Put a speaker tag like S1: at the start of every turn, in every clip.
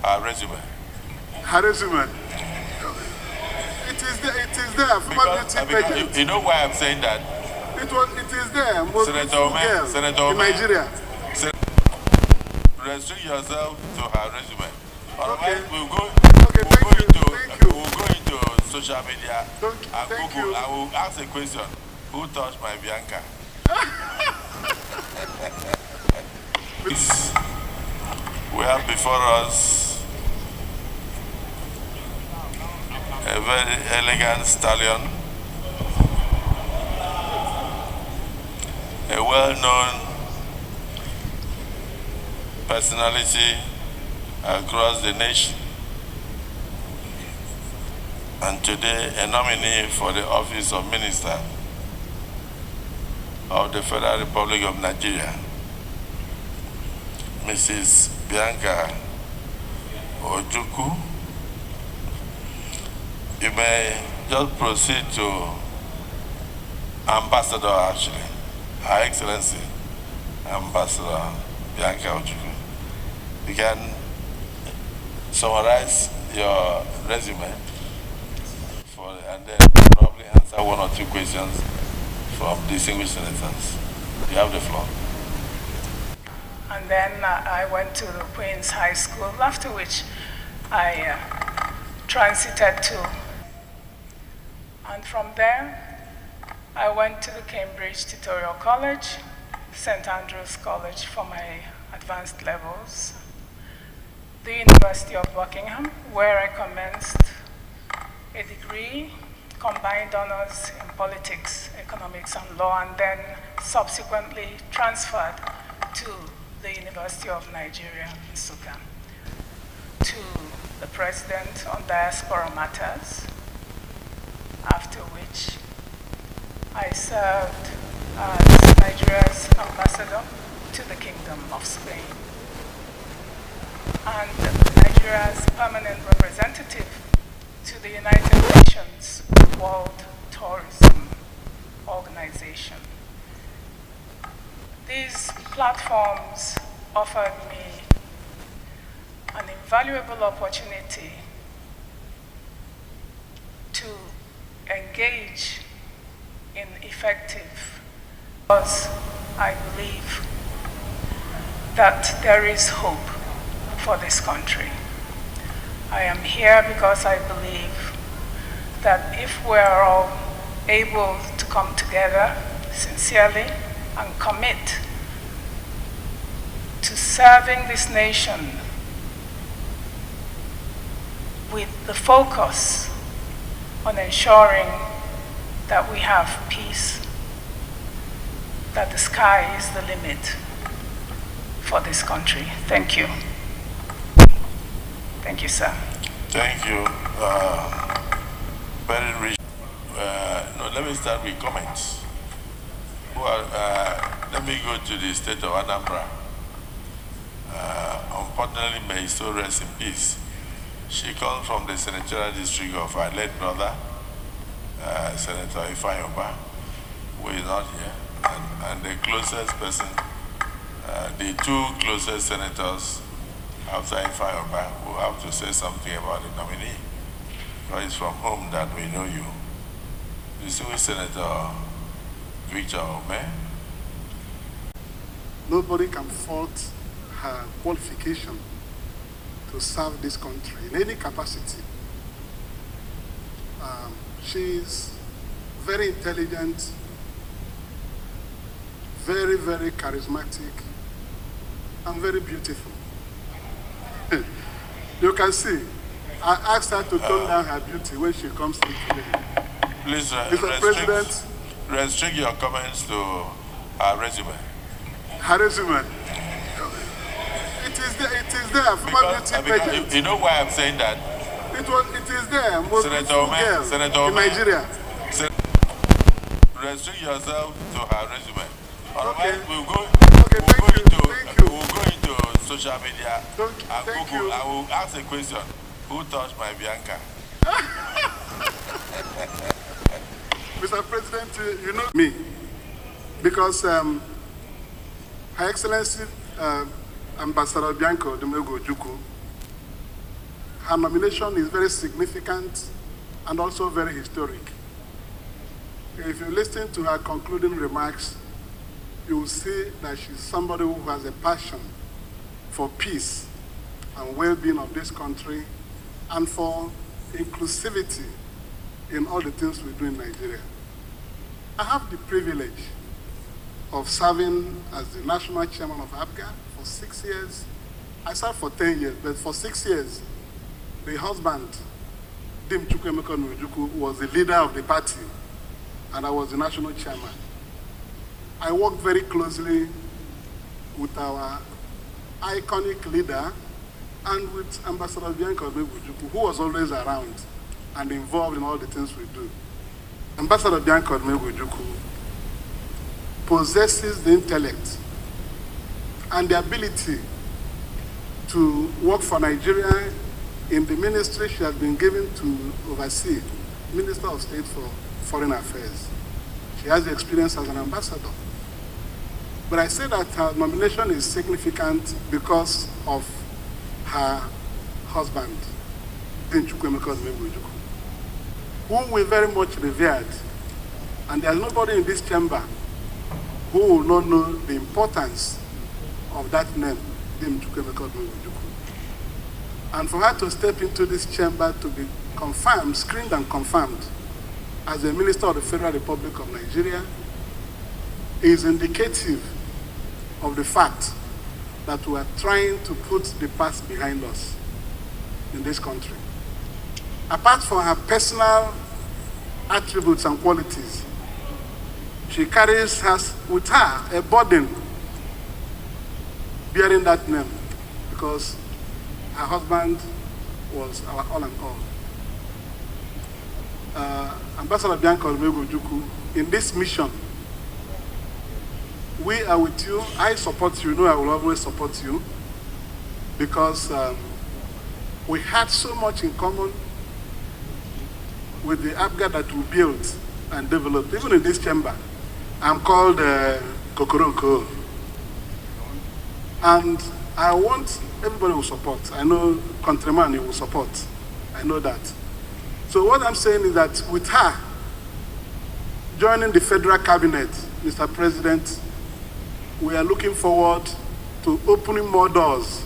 S1: her resume.
S2: Her resume? It is there.
S1: Because you know why I'm saying that?
S2: It is there. Most
S1: Senator
S2: in Nigeria.
S1: Restrict yourself to her resume.
S2: Okay.
S1: We'll go into social media and Google. I will ask a question. Who touched my Bianca? We have before us a very elegant stallion, a well-known personality across the nation, and today a nominee for the office of Minister of the Federal Republic of Nigeria, Mrs. Bianca Ojukwu. You may just proceed to Ambassador, actually, Her Excellency, Ambassador Bianca Ojukwu. You can summarize your resume and then probably answer one or two questions from distinguished senators. You have the floor.
S3: And then I went to the Queen's High School, after which I transited to. And from there, I went to the Cambridge Tutorial College, St. Andrew's College for my advanced levels, the University of Buckingham, where I commenced a degree, combined honors in politics, economics, and law, and then subsequently transferred to the University of Nigeria, Nsukka, to the President on Diaspora Matters, after which I served as Nigeria's ambassador to the Kingdom of Spain and Nigeria's permanent representative to the United Nations World Tourism Organization. These platforms offered me an invaluable opportunity to engage in effective, because I believe that there is hope for this country. I am here because I believe that if we are all able to come together sincerely and commit to serving this nation with the focus on ensuring that we have peace, that the sky is the limit for this country. Thank you. Thank you, sir.
S1: Thank you. Very rich. No, let me start with comments. Let me go to the state of Anambra. Unfortunately, may he so rest in peace. She comes from the senatorial district of our late brother, Senator Ifeanyi, who is not here, and the closest person, the two closest senators after Ifeanyi will have to say something about the nominee, because it's from whom that we know you. Distinguished Senator Victor Ome.
S2: Nobody can fault her qualification to serve this country in any capacity. She's very intelligent, very, very charismatic, and very beautiful. You can see, I asked her to tone down her beauty when she comes in today.
S1: Please,
S2: Mr. President,
S1: restrict your comments to her resume.
S2: Her resume? It is there.
S1: Because you know why I'm saying that?
S2: It is there. Most
S1: Senator
S2: in Nigeria.
S1: Restrict yourself to her resume.
S2: Okay.
S1: We'll go into social media and Google. I will ask a question. Who touched my Bianca?
S2: Mr. President, you know me, because Her Excellency Ambassador Bianca Odumegwu-Ojukwu her nomination is very significant and also very historic. If you listen to her concluding remarks, you will see that she's somebody who has a passion for peace and well-being of this country and for inclusivity in all the things we do in Nigeria. I have the privilege of serving as the national chairman of APGA for 6 years. I served for 10 years, but for 6 years, the husband, Bianca Odumegwu-Ojukwu, was the leader of the party, and I was the national chairman. I worked very closely with our iconic leader and with Ambassador Bianca Odumegwu-Ojukwu, who was always around and involved in all the things we do. Ambassador Bianca Odumegwu-Ojukwu possesses the intellect and the ability to work for Nigeria in the ministry she has been given to oversee, Minister of State for Foreign Affairs. She has the experience as an ambassador. But I say that her nomination is significant because of her husband, Bianca Odumegwu-Ojukwu, whom we very much revered. And there's nobody in this chamber who will not know the importance of that name, Bianca Odumegwu-Ojukwu. And for her to step into this chamber to be confirmed, screened and confirmed as a Minister of the Federal Republic of Nigeria is indicative of the fact that we are trying to put the past behind us in this country. Apart from her personal attributes and qualities, she carries with her a burden bearing that name because her husband was our all and all. Ambassador Bianca Odumegwu-Ojukwu, in this mission, we are with you. I support you. You know I will always support you because we had so much in common with the APGA that we built and developed. Even in this chamber, I'm called Kokoronko. And I want everybody will support. I know countryman you will support. I know that. So what I'm saying is that with her joining the federal cabinet, Mr. President, we are looking forward to opening more doors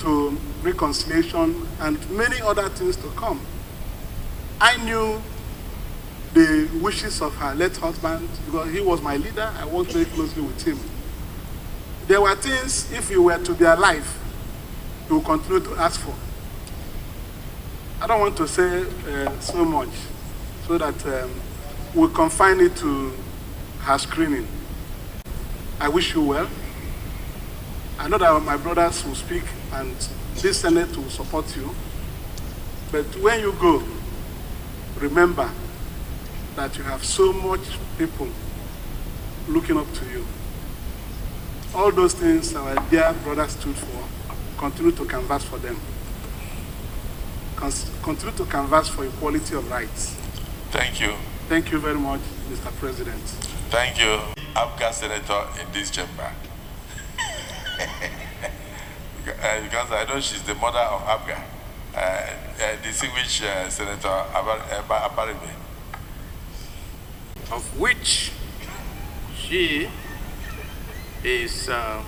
S2: to reconciliation and many other things to come. I knew the wishes of her late husband because he was my leader. I worked very closely with him. There were things, if he were to be alive, he would continue to ask for. I don't want to say so much so that we'll confine it to her screening. I wish you well. I know that my brothers will speak and this Senate will support you. But when you go, remember that you have so much people looking up to you. All those things our dear brothers stood for, continue to canvass for them. Continue to canvass for equality of rights.
S1: Thank you.
S2: Thank you very much, Mr. President.
S1: Thank you, APGA Senator in this chamber. Because I know she's the mother of APGA, distinguished Senator Abaribe.
S4: Of which she is our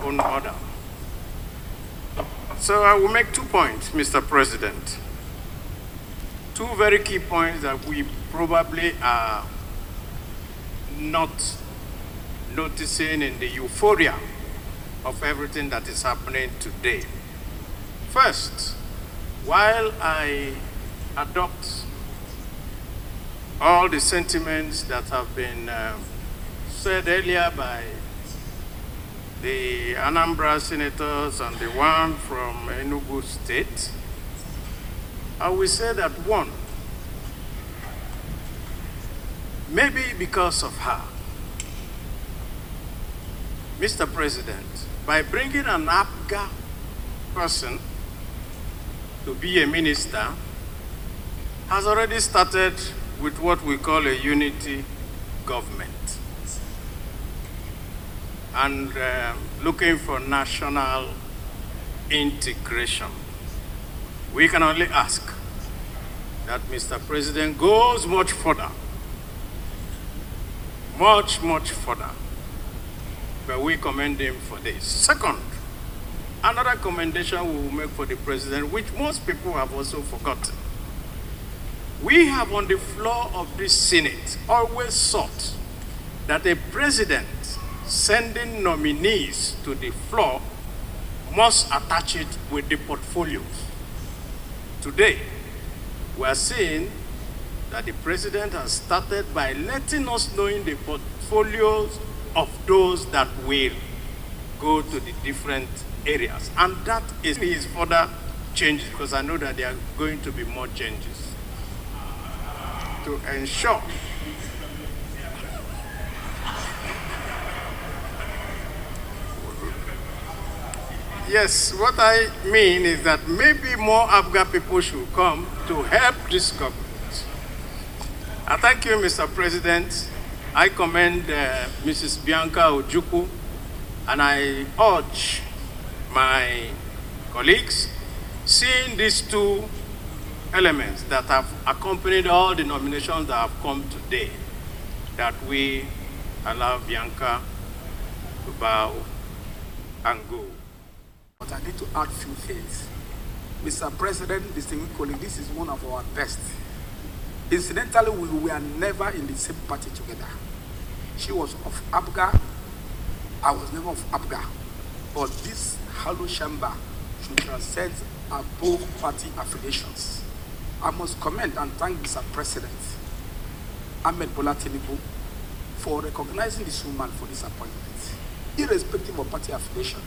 S4: own mother. So I will make 2 points, Mr. President. 2 very key points that we probably are not noticing in the euphoria of everything that is happening today. First, while I adopt all the sentiments that have been said earlier by the Anambra senators and the one from Enugu State, I will say that one, maybe because of her, Mr. President, by bringing an APGA person to be a minister, has already started with what we call a unity government and looking for national integration. We can only ask that Mr. President goes much further, much further. But we commend him for this. Second, another commendation we will make for the president, which most people have also forgotten. We have on the floor of this Senate always sought that a president sending nominees to the floor must attach it with the portfolios. Today, we are seeing that the president has started by letting us know in the portfolios of those that will go to the different areas. And that is further changes, because I know that there are going to be more changes to ensure yes, what I mean is that maybe more APGA people should come to help this government. I thank you, Mr. President. I commend Mrs. Bianca Ojukwu, and I urge my colleagues, seeing these two elements that have accompanied all the nominations that have come today, that we allow Bianca to bow and go.
S5: But I need to add a few things. Mr. President, distinguished colleague, this is one of our best. Incidentally, we were never in the same party together. She was of APGA, I was never of APGA. But this hollow chamber should transcend above party affiliations. I must commend and thank Mr. President Bola Tinubu for recognizing this woman for this appointment, irrespective of party affiliation.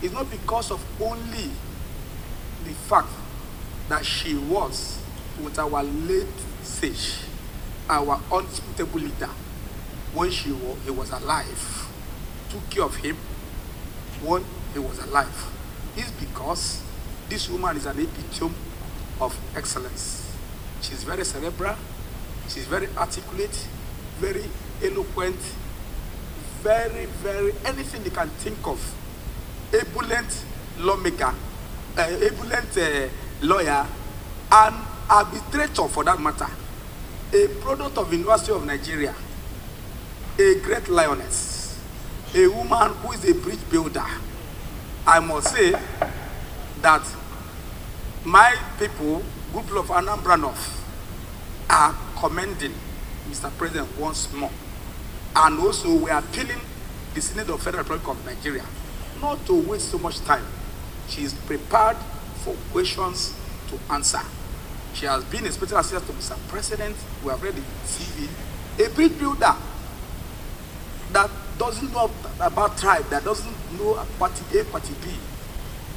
S5: It's not because of only the fact that she was with our late sage, our undisputable leader, when he was alive, took care of him when he was alive. It's because this woman is an epitome of excellence. She's very cerebral, she's very articulate, very eloquent, very, anything you can think of. Ebullient lawmaker, ebullient lawyer, and arbitrator for that matter. A product of University of Nigeria, a great lioness, a woman who is a bridge builder. I must say that my people, group of Anambra North, are commending Mr. President once more. And also we are appealing the Senate of Federal Republic of Nigeria not to waste so much time. She is prepared for questions to answer. She has been a special assistant to Mr. President. We have read the CV. A bridge builder that doesn't know about tribe, that doesn't know party A, party B.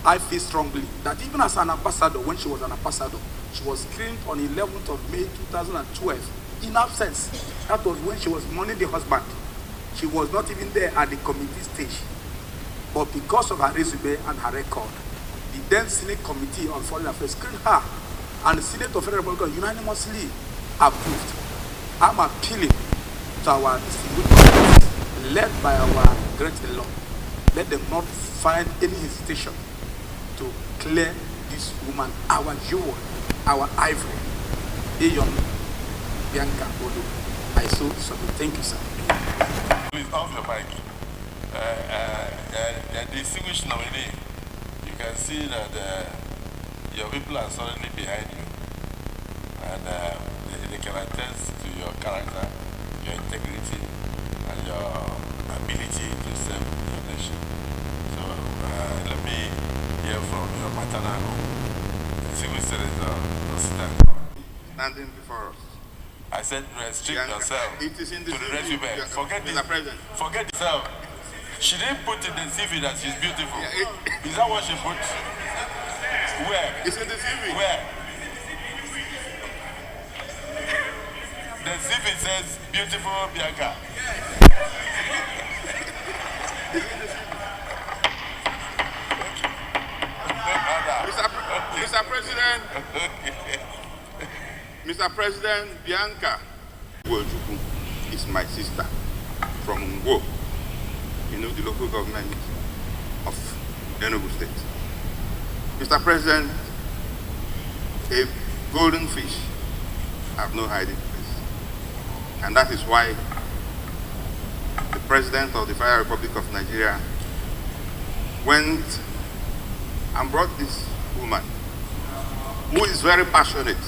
S5: I feel strongly that even as an ambassador, when she was an ambassador, she was screened on 11th of May 2012 in absence. That was when she was mourning the husband. She was not even there at the committee stage. But because of her resume and her record, the then Senate Committee on Foreign Affairs screened her, and the Senate of Federal Republic unanimously approved. I'm appealing to our distinguished colleagues, led by our great law. Let them not find any hesitation to clear this woman, our jewel, our ivory, a young Bianca Odumegwu-Ojukwu. I so submit. Thank you, sir.
S1: Please off your mic. Distinguished nominee, you can see that your people are solidly behind you, and they can attest to your character, your integrity, and your ability to serve your nation. So let me hear from your maternal home, distinguished Senator Osita Ngwu.
S6: Standing before us.
S1: I said restrict yourself
S6: it is in the
S1: to the resume. Forget
S6: Mr. President.
S1: Forget yourself. She didn't put in the CV that she's beautiful. Is that what she put? Where?
S6: It's in the CV.
S1: Where? The CV says beautiful Bianca.
S6: Mr. President, Mr. President, Bianca Ojukwu is my sister from Ngwu, the local government of Enugu State. Mr. President, a golden fish have no hiding place. And that is why the President of the Federal Republic of Nigeria went and brought this woman who is very passionate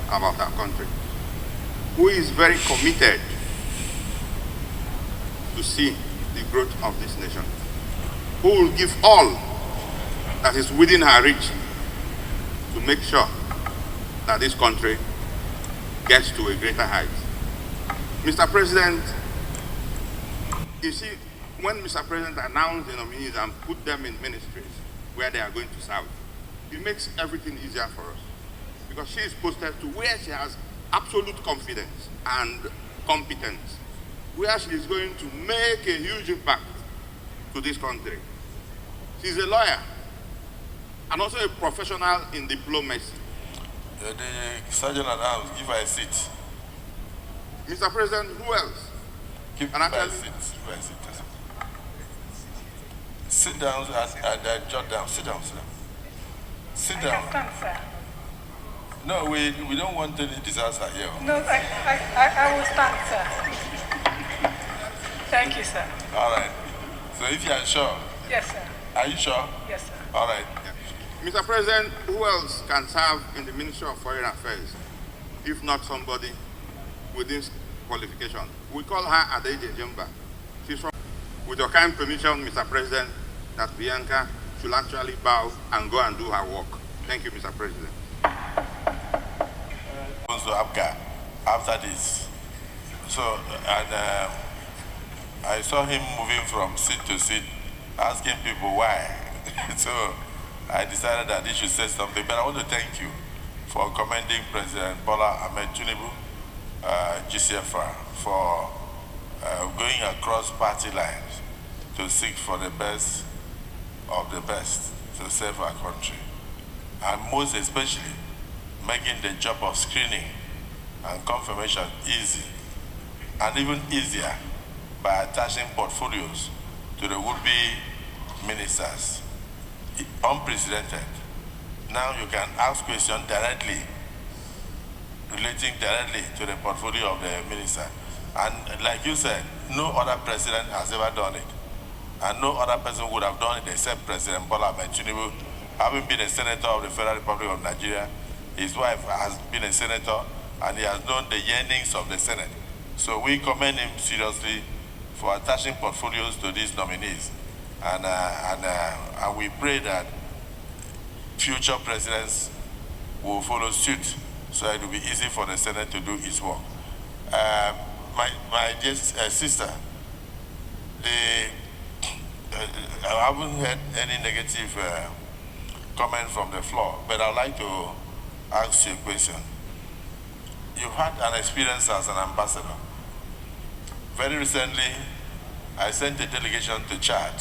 S6: about our country, who is very committed to see the growth of this nation, who will give all that is within her reach to make sure that this country gets to a greater height. Mr. President, you see, when Mr. President announced the nominees and put them in ministries where they are going to serve, it makes everything easier for us, because she is posted to where she has absolute confidence and competence, where she is going to make a huge impact to this country. She's a lawyer and also a professional in diplomacy.
S1: The Sergeant at Arms, give her a seat.
S6: Mr. President, who else?
S1: Give her a seat. Give her a seat. Sit down and jot down. Sit down, sit down. Sit down.
S3: I can stand, sir.
S1: No, we don't want any disaster here.
S3: No, I will stand, sir. Thank you, sir.
S1: All right. So if you are sure.
S3: Yes, sir.
S1: Are you sure?
S3: Yes, sir.
S1: All right.
S6: Mr. President, who else can serve in the Ministry of Foreign Affairs, if not somebody with this qualification? We call her Adeje Jemba. She's from, with your kind permission, Mr. President, that Bianca should actually bow and go and do her work. Thank you, Mr. President.
S1: Also, APGA, after this. So, and I saw him moving from seat to seat, asking people why. So, I decided that he should say something, but I want to thank you for commending President Bola Tinubu, GCFR, for going across party lines to seek for the best of the best to save our country. And most especially, making the job of screening and confirmation easy, and even easier by attaching portfolios to the would-be ministers. Unprecedented. Now you can ask questions directly, relating directly to the portfolio of the minister. And like you said, no other president has ever done it. And no other person would have done it except President Bola Tinubu, having been a senator of the Federal Republic of Nigeria. His wife has been a senator, and he has known the yearnings of the Senate. So we commend him seriously for attaching portfolios to these nominees. And we pray that future presidents will follow suit, so it will be easy for the Senate to do its work. My dear sister, I haven't heard any negative comment from the floor, but I'd like to ask you a question. You've had an experience as an ambassador. Very recently, I sent a delegation to Chad,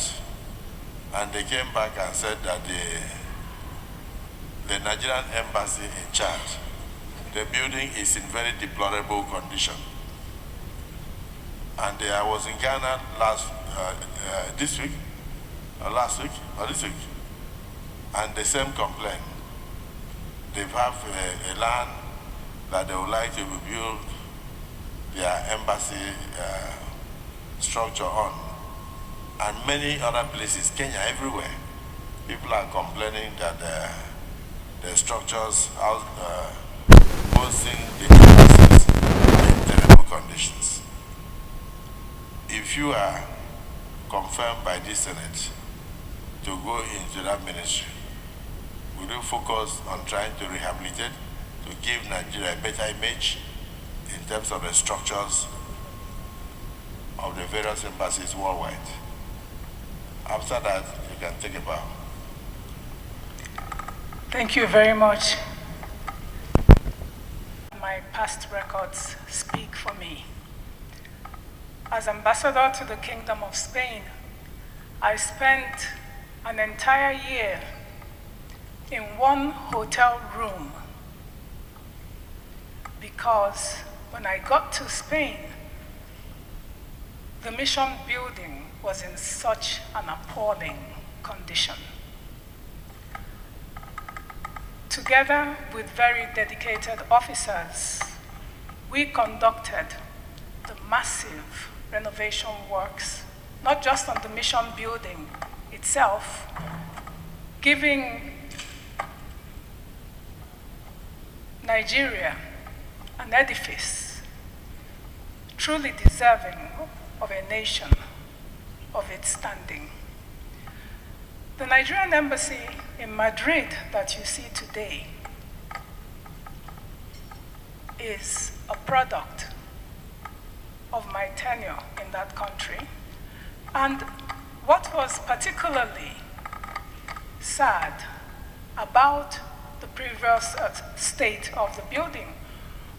S1: and they came back and said that the Nigerian embassy in Chad, the building is in very deplorable condition. And I was in Ghana last week, and the same complaint. They have a land that they would like to build their embassy structure on, and many other places, Kenya, everywhere. People are complaining that the structures hosting the embassies are in terrible conditions. If you are confirmed by this Senate to go into that ministry, will you focus on trying to rehabilitate, to give Nigeria a better image in terms of the structures of the various embassies worldwide? After that, you can take a bow.
S3: Thank you very much. My past records speak for me. As ambassador to the Kingdom of Spain, I spent an entire year in one hotel room, because when I got to Spain, the mission building was in such an appalling condition. together with very dedicated officers, we conducted the massive renovation works, not just on the mission building itself, giving Nigeria an edifice truly deserving of a nation of its standing. The Nigerian embassy in Madrid that you see today is a product of my tenure in that country. And what was particularly sad about the previous state of the building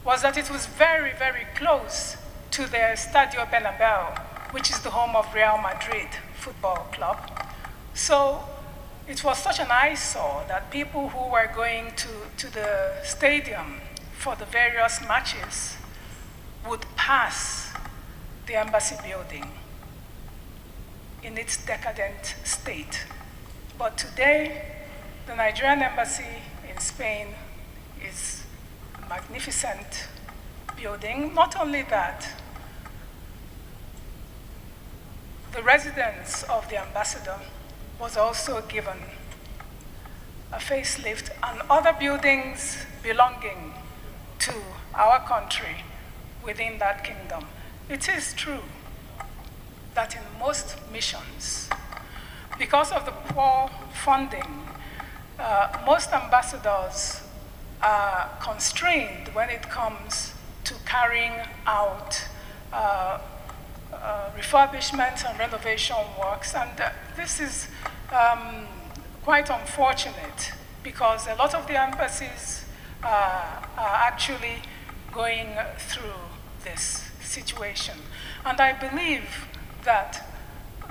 S3: was that it was very, very close to the Estadio Bernabeu, which is the home of Real Madrid Football Club. So it was such an eyesore that people who were going to the stadium for the various matches would pass the embassy building in its decadent state. But today, the Nigerian embassy in Spain is a magnificent building. Not only that, the residence of the ambassador was also given a facelift, and other buildings belonging to our country within that kingdom. It is true that in most missions, because of the poor funding, most ambassadors are constrained when it comes to carrying out refurbishment and renovation works. And this is quite unfortunate because a lot of the embassies are actually going through this situation. And I believe that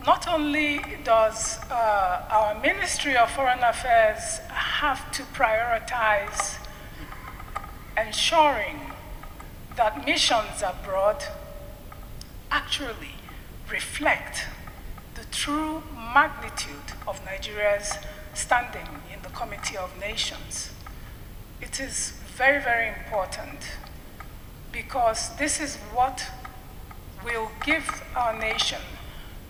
S3: not only does our Ministry of Foreign Affairs have to prioritize ensuring that missions abroad actually reflect the true magnitude of Nigeria's standing in the Committee of Nations. It is very, very important because this is what will give our nation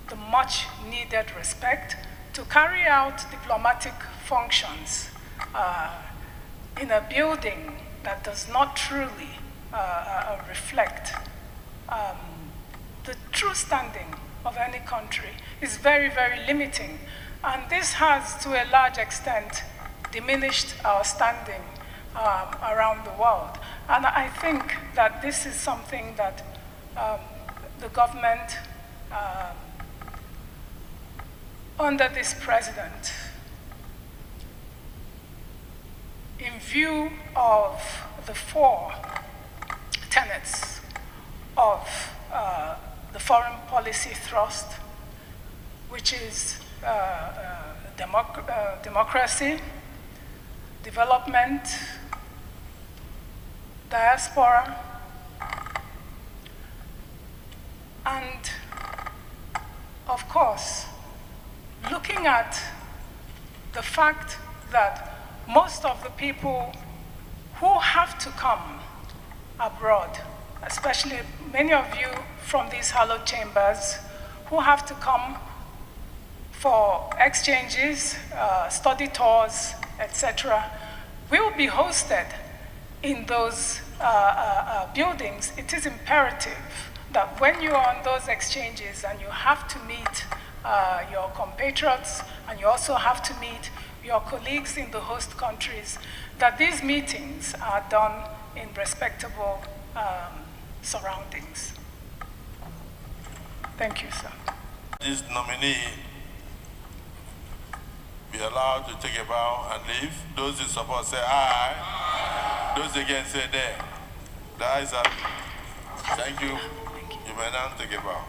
S3: the much needed respect to carry out diplomatic functions in a building that does not truly reflect the true standing of any country is very, very limiting. And this has, to a large extent, diminished our standing around the world. And I think that this is something that the government, under this president, in view of the 4 tenets of the foreign policy thrust, which is democracy, development, diaspora, and of course, looking at the fact that most of the people who have to come abroad, especially many of you from these hallowed chambers who have to come for exchanges, study tours, etc., will be hosted in those buildings. It is imperative that when you are on those exchanges and you have to meet your compatriots and you also have to meet your colleagues in the host countries, that these meetings are done in respectable surroundings. Thank you, sir.
S1: This nominee be allowed to take a bow and leave. Those in support say aye. Aye. Those against say nay. The ayes are. Thank you. You may now take a bow.